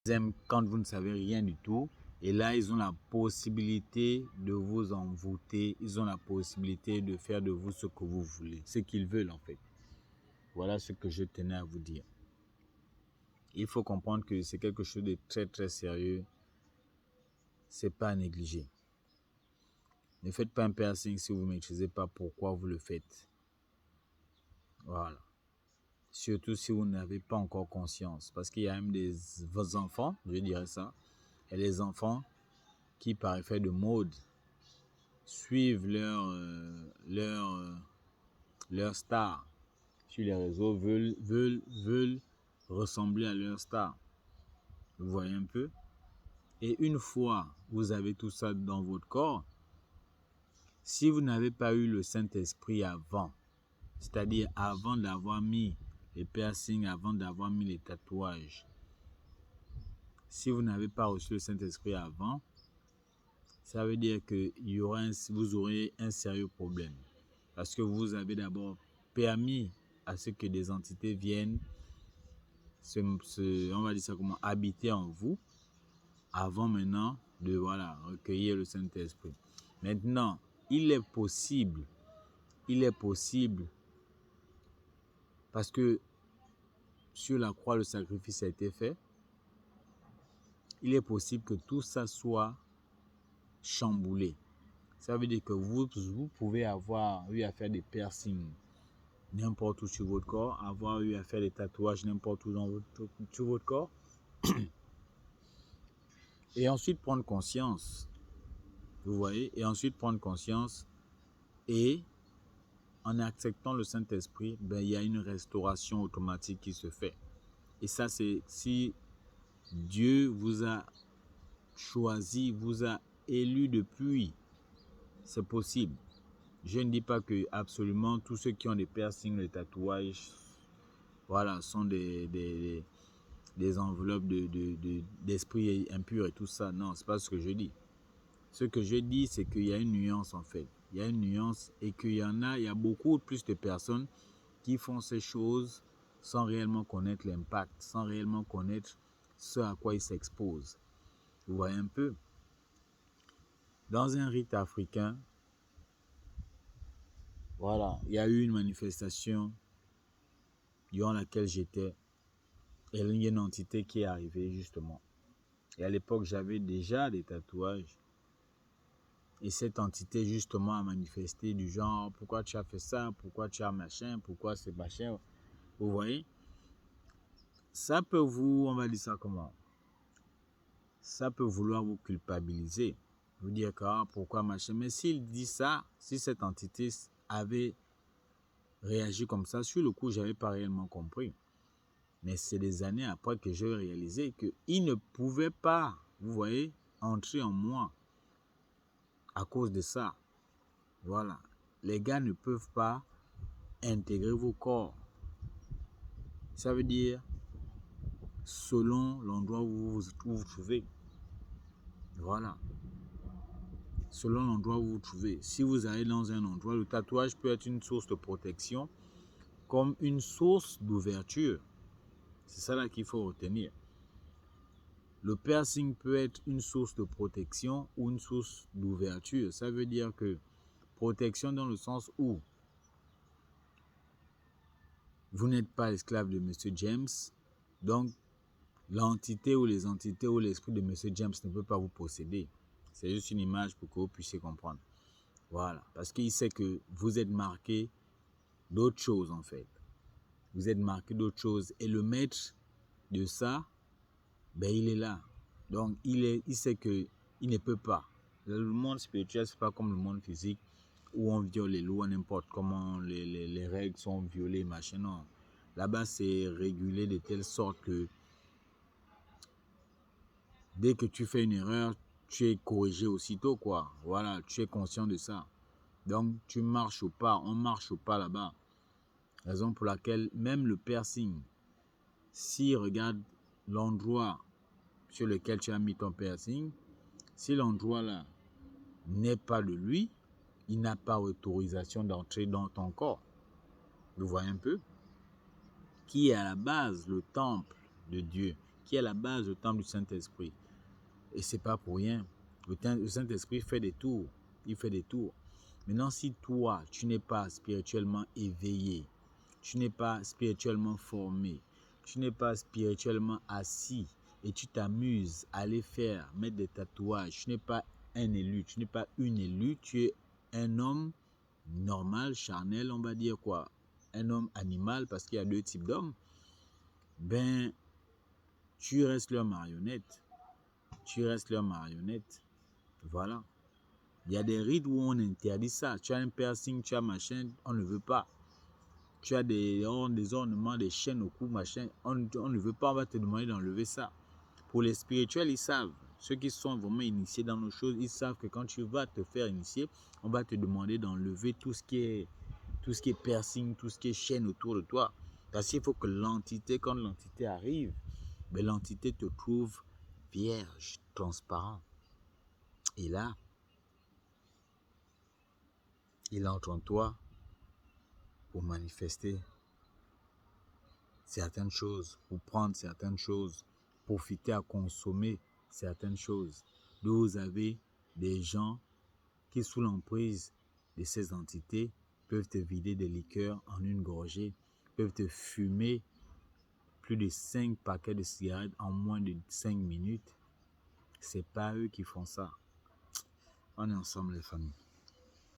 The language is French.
aiment quand vous ne savez rien du tout. Et là, ils ont la possibilité de vous envoûter. Ils ont la possibilité de faire de vous ce que vous voulez. Ce qu'ils veulent, en fait. Voilà ce que je tenais à vous dire. Il faut comprendre que c'est quelque chose de très, très sérieux. C'est pas à négliger. Ne faites pas un piercing si vous ne maîtrisez pas pourquoi vous le faites. Voilà. Surtout si vous n'avez pas encore conscience. Parce qu'il y a même vos enfants, je dirais ça, et les enfants qui, par effet de mode, suivent leur star sur les réseaux, veulent ressembler à leur star. Vous voyez un peu? Et une fois vous avez tout ça dans votre corps, si vous n'avez pas eu le Saint-Esprit avant, c'est-à-dire avant d'avoir mis les piercings, avant d'avoir mis les tatouages, si vous n'avez pas reçu le Saint-Esprit avant, ça veut dire que vous aurez un sérieux problème. Parce que vous avez d'abord permis à ce que des entités viennent on va dire ça comment, habiter en vous, avant maintenant de recueillir le Saint-Esprit. Maintenant, il est possible, parce que sur la croix, le sacrifice a été fait, il est possible que tout ça soit chamboulé. Ça veut dire que vous pouvez avoir eu à faire des piercings n'importe où sur votre corps, avoir eu à faire des tatouages n'importe où sur votre corps, et ensuite prendre conscience, vous voyez, et ensuite prendre conscience, et en acceptant le Saint-Esprit, il y a une restauration automatique qui se fait. Et ça, c'est si Dieu vous a choisi, vous a élu depuis, c'est possible. Je ne dis pas que absolument tous ceux qui ont des piercings, des tatouages, sont des enveloppes d'esprit impur et tout ça. Non, c'est pas ce que je dis. Ce que je dis, c'est qu'il y a une nuance en fait. Il y a une nuance et qu'il y a beaucoup plus de personnes qui font ces choses sans réellement connaître l'impact, sans réellement connaître ce à quoi ils s'exposent. Vous voyez un peu? Dans un rite africain, il y a eu une manifestation durant laquelle j'étais. Et il y a une entité qui est arrivée justement. Et à l'époque, j'avais déjà des tatouages. Et cette entité justement a manifesté du genre, pourquoi tu as fait ça, pourquoi tu as machin, pourquoi c'est machin. Vous voyez? Ça peut on va dire ça comment? Ça peut vouloir vous culpabiliser. Vous dire que pourquoi machin. Mais s'il dit ça, si cette entité avait réagi comme ça, sur le coup, je n'avais pas réellement compris. Mais c'est des années après que j'ai réalisé qu'il ne pouvait pas, vous voyez, entrer en moi à cause de ça. Voilà. Les gars ne peuvent pas intégrer vos corps. Ça veut dire selon l'endroit où vous vous trouvez. Voilà. Selon l'endroit où vous vous trouvez. Si vous allez dans un endroit, le tatouage peut être une source de protection comme une source d'ouverture. C'est ça là qu'il faut retenir. Le piercing peut être une source de protection ou une source d'ouverture. Ça veut dire que protection dans le sens où vous n'êtes pas esclave de M. James, donc l'entité ou les entités ou l'esprit de M. James ne peut pas vous posséder. C'est juste une image pour que vous puissiez comprendre. Voilà, parce qu'il sait que vous êtes marqué d'autres choses en fait. Vous êtes marqué d'autres choses et le maître de ça, il est là. Donc il sait que il ne peut pas. Le monde spirituel, c'est pas comme le monde physique où on viole les lois n'importe comment, les règles sont violées, machin. Non. Là-bas, c'est régulé de telle sorte que dès que tu fais une erreur, tu es corrigé aussitôt, quoi. Voilà, tu es conscient de ça. Donc, tu marches au pas, on marche au pas là-bas. Raison pour laquelle même le piercing, si regarde l'endroit sur lequel tu as mis ton piercing, si l'endroit là n'est pas de lui, il n'a pas autorisation d'entrer dans ton corps. Vous voyez un peu? Qui est à la base le temple de Dieu, qui est la base, le temple du Saint-Esprit. Et c'est pas pour rien. Le Saint-Esprit fait des tours. Il fait des tours. Maintenant, si toi, tu n'es pas spirituellement éveillé, tu n'es pas spirituellement formé, tu n'es pas spirituellement assis et tu t'amuses à aller mettre des tatouages, tu n'es pas un élu, tu n'es pas une élue, tu es un homme normal, charnel, on va dire quoi, un homme animal, parce qu'il y a deux types d'hommes, ben, tu restes leur marionnette. Tu restes leur marionnette. Voilà. Il y a des rites où on interdit ça. Tu as un piercing, tu as machin, on ne veut pas. Tu as des ornements, des chaînes au cou, machin, on ne veut pas, on va te demander d'enlever ça. Pour les spirituels, ils savent. Ceux qui sont vraiment initiés dans nos choses, ils savent que quand tu vas te faire initier, on va te demander d'enlever tout ce qui est piercing, tout ce qui est chaîne autour de toi. Parce qu'il faut que l'entité, quand l'entité arrive, ben l'entité te trouve vierge, transparent. Et là, il entre en toi pour manifester certaines choses, pour prendre certaines choses, profiter à consommer certaines choses. D'où vous avez des gens qui, sous l'emprise de ces entités, peuvent te vider des liqueurs en une gorgée, peuvent te fumer plus de 5 paquets de cigarettes en moins de 5 minutes. C'est pas eux qui font ça. On est ensemble, les familles.